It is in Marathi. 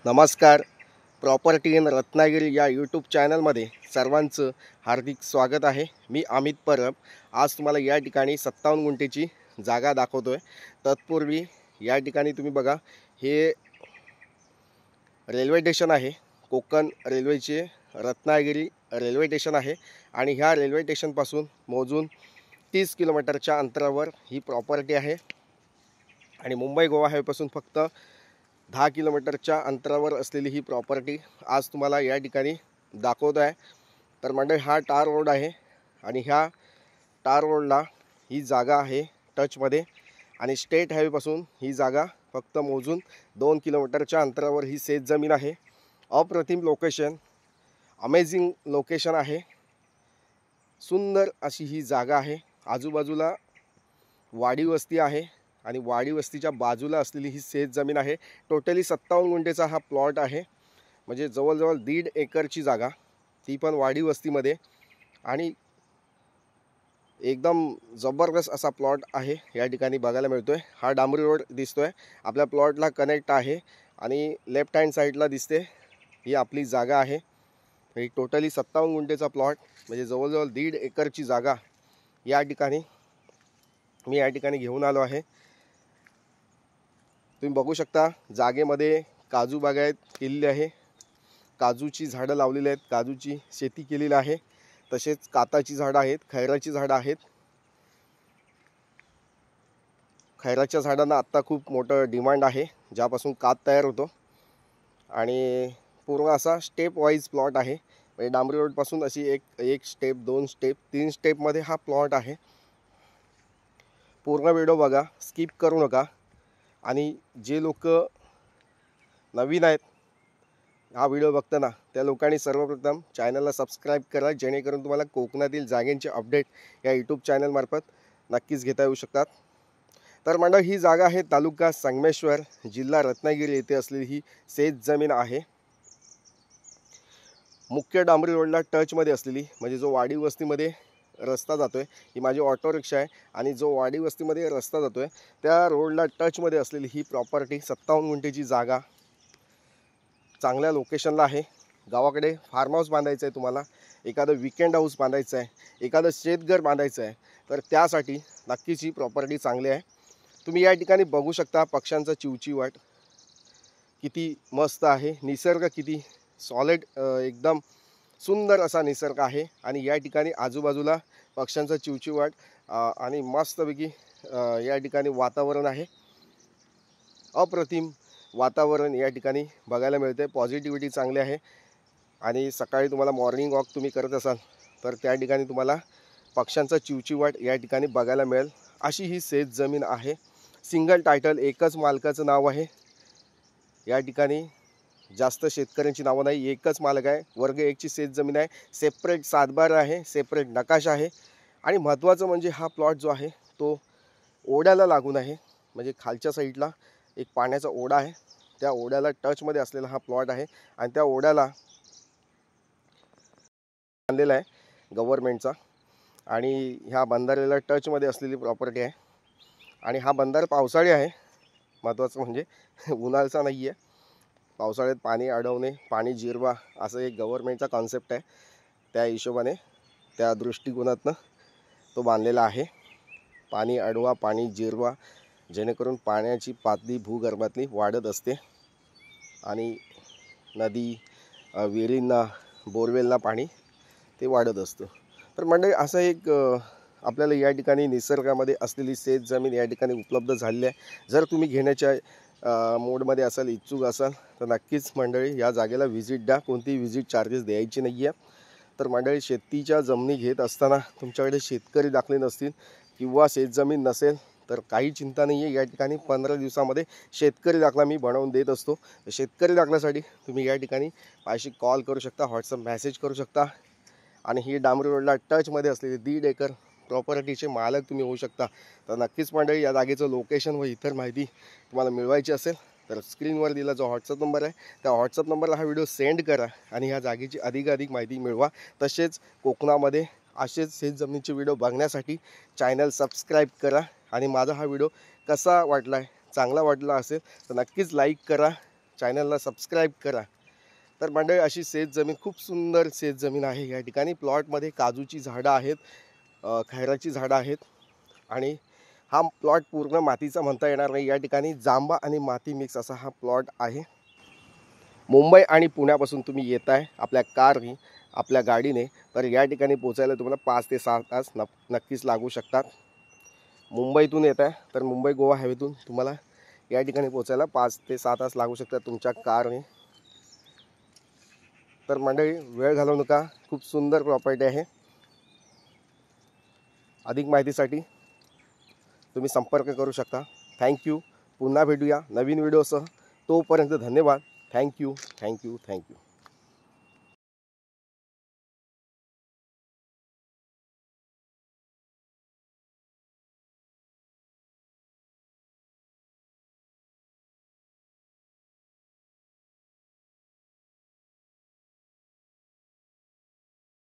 नमस्कार. प्रॉपर्टी इन रत्नागिरी या यूट्यूब चॅनलमध्ये सर्वांचं हार्दिक स्वागत आहे. मी अमित परब. आज तुम्हाला या ठिकाणी 57 गुंठेची जागा दाखवतो आहे. तत्पूर्वी या ठिकाणी तुम्ही बघा, हे रेल्वे स्टेशन आहे. कोकण रेल्वेचे रत्नागिरी रेल्वे स्टेशन आहे आणि ह्या रेल्वे स्टेशनपासून मोजून 30 किलोमीटरच्या अंतरावर ही प्रॉपर्टी आहे आणि मुंबई गोवा हायवेपासून फक्त 10 किलोमीटरच्या अंतरावर असलेली ही प्रॉपर्टी आज तुम्हाला या ठिकाणी दाखवत आहे. तर मंडळी, हा टार रोड आहे आणि ह्या टार रोडला ही जागा आहे टचमध्ये आणि स्टेट हायवेपासून ही जागा फक्त मोजून 2 किलोमीटरच्या अंतरावर ही शेत जमीन आहे. अप्रतिम लोकेशन, अमेझिंग लोकेशन आहे. सुंदर अशी ही जागा आहे. आजूबाजूला वाडी वस्ती आहे आणि वाडी वस्तीच्या बाजूला असलेली ही शेत जमीन आहे. टोटली 57 गुंठेचा हा प्लॉट आहे. म्हणजे जवळजवळ 1.5 एकरची जागा, ती पण वाडी वस्तीमध्ये, आणि एकदम जबरदस्त असा प्लॉट आहे या ठिकाणी बघायला मिळतोय. हा डांबरी रोड दिसतोय, आपल्या प्लॉटला कनेक्ट आहे आणि लेफ्ट हँड साईडला दिसते ही आपली जागा आहे. ही टोटली 57 गुंठेचा प्लॉट, म्हणजे जवळजवळ 1.5 एकरची जागा या ठिकाणी मी या ठिकाणी घेऊन आलो आहे. तुम्ही बघू शकता, जागेमध्ये काजू बागायत केलेली आहे. काजूची झाडं लावलेली आहेत, काजूची शेती केलेली आहे. तसेच काताची झाडं आहेत, खैराची झाडं आहेत. खैराच्या झाडांना आत्ता खूप मोठं डिमांड आहे, ज्यापासून कात तयार होतो. आणि पूर्ण असा स्टेप वाईज प्लॉट आहे. म्हणजे डांबरी रोडपासून अशी एक स्टेप, 2 स्टेप, 3 स्टेपमध्ये हा प्लॉट आहे. पूर्ण व्हिडिओ बघा, स्किप करू नका. आणि जे लोक नवीन आहेत हा व्हिडिओ बघताना, त्या लोकांनी सर्वप्रथम चॅनलला सबस्क्राईब करा, जेणेकरून तुम्हाला कोकणातील जागेंचे अपडेट या यूट्यूब चॅनलमार्फत नक्कीच घेता येऊ शकतात. तर मंडळ, ही जागा आहे तालुका संगमेश्वर, जिल्हा रत्नागिरी येथे असलेली ही शेत जमीन आहे. मुख्य डांबरी रोडला टचमध्ये असलेली, म्हणजे जो वाडी वस्तीमध्ये रस्ता जातोय, ही माझी ऑटो रिक्षा आहे आणि जो वाडी वस्तीमध्ये रस्ता जातोय त्या रोडला टचमध्ये असलेली ही प्रॉपर्टी 57 गुंठेची जागा चांगल्या लोकेशनला आहे. गावाकडे फार्म हाऊस बांधायचं आहे, तुम्हाला एखादं विकेंड हाऊस बांधायचं आहे, एखादं शेतघर बांधायचं आहे, तर त्यासाठी नक्कीच ही प्रॉपर्टी चांगली आहे. तुम्ही या ठिकाणी बघू शकता, पक्ष्यांचा चिवचिवाट किती मस्त आहे, निसर्ग किती सॉलिड, एकदम सुंदर असा निसर्ग आहे. आणि या ठिकाणी आजूबाजूला पक्ष्यांचा चिवचिवाट आणि मस्तपैकी या ठिकाणी वातावरण आहे. अप्रतिम वातावरण या ठिकाणी बघायला मिळते. पॉझिटिव्हिटी चांगली आहे. आणि सकाळी तुम्हाला मॉर्निंग वॉक तुम्ही करत असाल तर त्या ठिकाणी तुम्हाला पक्ष्यांचा चिवचिवाट या ठिकाणी बघायला मिळेल. अशी ही शेत जमीन आहे. सिंगल टायटल, एकच मालकाचं नाव आहे. या ठिकाणी जास्त शेतकऱ्यांची नावं नाही, एकच मालक आहे. वर्ग 1 ची शेत जमीन आहे. सेपरेट सातबार आहे, सेपरेट नकाशा आहे. आणि महत्त्वाचं म्हणजे हा प्लॉट जो आहे तो ओढ्याला लागून आहे. म्हणजे खालच्या साईडला एक पाण्याचा ओढा आहे, त्या ओढ्याला टचमध्ये असलेला हा प्लॉट आहे. आणि त्या ओढ्याला बांधलेला आहे गव्हर्नमेंटचा, आणि ह्या बंधाऱ्याला टचमध्ये असलेली प्रॉपर्टी आहे. आणि हा बंधारा पावसाळी आहे. महत्त्वाचं म्हणजे उन्हाळ्याचा नाही आहे. पावसाळ्यात पाणी अडवणे, पाणी जिरवा, असं एक गव्हर्नमेंटचा कॉन्सेप्ट आहे. त्या हिशोबाने, त्या दृष्टिकोनातनं तो बांधलेला आहे. पाणी अडवा, पाणी जिरवा, जेणेकरून पाण्याची पातळी भूगर्भातली वाढत असते आणि नदी, विहिरींना, बोरवेलला पाणी ते वाढत असतं. तर मंडळी, असं एक आपल्याला या ठिकाणी निसर्गामध्ये असलेली शेत जमीन या ठिकाणी उपलब्ध झालेली आहे. जर तुम्ही घेण्याच्या मोडमध्ये असाल, इच्छुक असाल, तर नक्कीच मंडळी या जागेला व्हिजिट द्या. कोणतीही व्हिजिट चार्जेस द्यायची नाही आहे. तर मंडळी, शेतीच्या जमिनी घेत असताना तुमच्याकडे शेतकरी दाखले नसतील किंवा शेतजमीन नसेल तर काही चिंता नाही आहे. या ठिकाणी 15 दिवसामध्ये शेतकरी दाखला मी बनवून देत असतो. शेतकरी दाखल्यासाठी तुम्ही या ठिकाणी माझ्याशी कॉल करू शकता, व्हॉट्सअप मेसेज करू शकता. आणि ही डांबरी रोडला टचमध्ये असलेली 1.5 एकर प्रॉपर्टीचे मालक तुम्ही होऊ शकता. तर नक्कीच मंडळी, या जागेचं लोकेशन व इतर माहिती तुम्हाला मिळवायची असेल तर स्क्रीनवर दिला जो व्हॉट्सअप नंबर आहे त्या व्हॉट्सअप नंबरला हा व्हिडिओ सेंड करा आणि ह्या जागेची अधिकाधिक माहिती मिळवा. तसेच कोकणामध्ये असेच शेत जमिनीचे व्हिडिओ बघण्यासाठी चॅनल सबस्क्राईब करा. आणि माझा हा व्हिडिओ कसा वाटला आहे, चांगला वाटला असेल तर नक्कीच लाईक करा, चॅनलला सबस्क्राईब करा. तर मंडळी अशी शेतजमीन, खूप सुंदर शेतजमीन आहे. या ठिकाणी प्लॉटमध्ये काजूची झाडं आहेत, खैराची झाडं आहेत आणि हा प्लॉट पूर्ण मातीचा म्हणता येणार नाही. या ठिकाणी जांबा आणि माती मिक्स असा हा प्लॉट आहे. मुंबई आणि पुण्यापासून तुम्ही येत आहे आपल्या कारने, आपल्या गाडीने, तर या ठिकाणी पोचायला तुम्हाला 5 ते 6 तास नक्कीच लागू शकतात. मुंबईतून येत आहे तर मुंबई गोवा हायवेतून तुम्हाला या ठिकाणी पोचायला 5 ते 6 तास लागू शकतात तुमच्या कारने. तर मंडळी वेळ घालवू नका, खूप सुंदर प्रॉपर्टी आहे. अधिक माहितीसाठी तुम्ही संपर्क करू शकता. थँक्यू. पुन्हा भेटूया नवीन व्हिडिओसह. तोपर्यंत धन्यवाद. थँक्यू.